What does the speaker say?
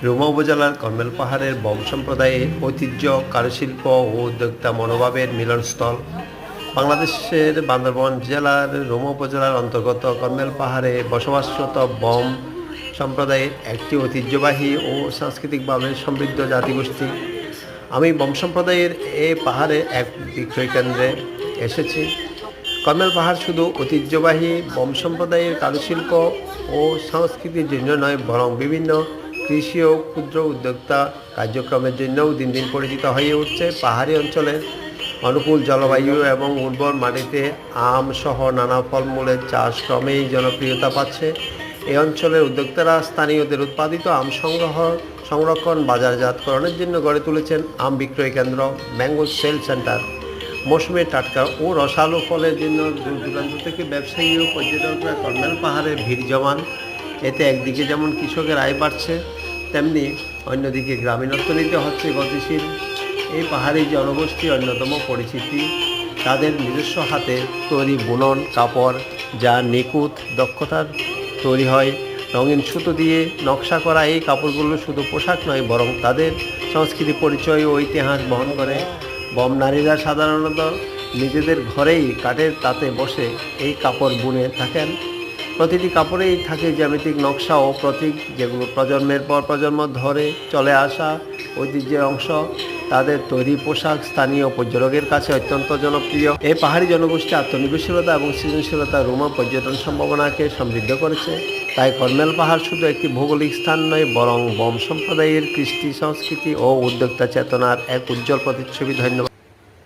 রুমা উপজেলার কর্মেল পাহাড়ের বম সম্প্রদায়ের ঐতিহ্য, কারুশিল্প ও উদ্যোক্তা মনোভাবের মিলনস্থল। বাংলাদেশের বান্দরবান জেলার রুমা উপজেলার অন্তর্গত কর্মেল পাহাড়ে বসবাসরত বম সম্প্রদায়ের একটি ঐতিহ্যবাহী ও সাংস্কৃতিকভাবে সমৃদ্ধ জাতিগোষ্ঠী। আমি বম সম্প্রদায়ের এই পাহাড়ে এক বিক্রয় কেন্দ্রে এসেছি। কর্মেল পাহাড় শুধু ঐতিহ্যবাহী বম সম্প্রদায়ের কারুশিল্প ও সংস্কৃতির জন্য নয়, বরং বিভিন্ন কৃষি ও ক্ষুদ্র উদ্যোক্তা কার্যক্রমের জন্যও দিন দিন পরিচিত হয়ে উঠছে। পাহাড়ি অঞ্চলের অনুকূল জলবায়ু এবং উর্বর মাটিতে আম সহ নানা ফলমূলের চাষ ক্রমেই জনপ্রিয়তা পাচ্ছে। এই অঞ্চলের উদ্যোক্তারা স্থানীয়দের উৎপাদিত আম সংরক্ষণ, বাজারজাতকরণের জন্য গড়ে তুলেছেন আম বিক্রয় কেন্দ্র, ম্যাঙ্গো সেল সেন্টার। মৌসুমে টাটকা ও রসালো ফলের জন্য দূর দূরান্ত থেকে ব্যবসায়ী ও পর্যটকরা কর্মেল পাহাড়ে ভিড় জমান। এতে একদিকে যেমন কৃষকের আয় বাড়ছে, তেমনি অন্যদিকে গ্রামীণ অর্থনীতি হচ্ছে গতিশীল। এই পাহাড়ি জনগোষ্ঠী অন্যতম পরিচিতি তাদের নিজস্ব হাতে তৈরি বুনন কাপড়, যা নিখুঁত দক্ষতার তৈরি হয়। রঙিন সুতো দিয়ে নকশা করা এই কাপড়গুলো শুধু পোশাক নয়, বরং তাদের সংস্কৃতি, পরিচয় ও ইতিহাস বহন করে। বম নারীরা সাধারণত নিজেদের ঘরেই কাঠের তাতে বসে এই কাপড় বুনে থাকেন। প্রতিটি কাপড়েই থাকে জ্যামিতিক নকশা ও প্রতীক, যেগুলো প্রজন্মের পর প্রজন্ম ধরে চলে আসা ঐতিহ্যের অংশ। তাদের তৈরি পোশাক স্থানীয় পর্যটকের কাছে অত্যন্ত জনপ্রিয়। এই পাহাড়ি জনগোষ্ঠী আত্মনির্ভরশীলতা এবং সৃজনশীলতা রুমা পর্যটন সম্ভাবনাকে সমৃদ্ধ করেছে। তাই কর্মেল পাহাড় শুধু একটি ভৌগোলিক স্থান নয়, বরং বম সম্প্রদায়ের কৃষ্টি, সংস্কৃতি ও উদ্যোক্তা চেতনার এক উজ্জ্বল প্রতিচ্ছবি। ধন্যবাদ।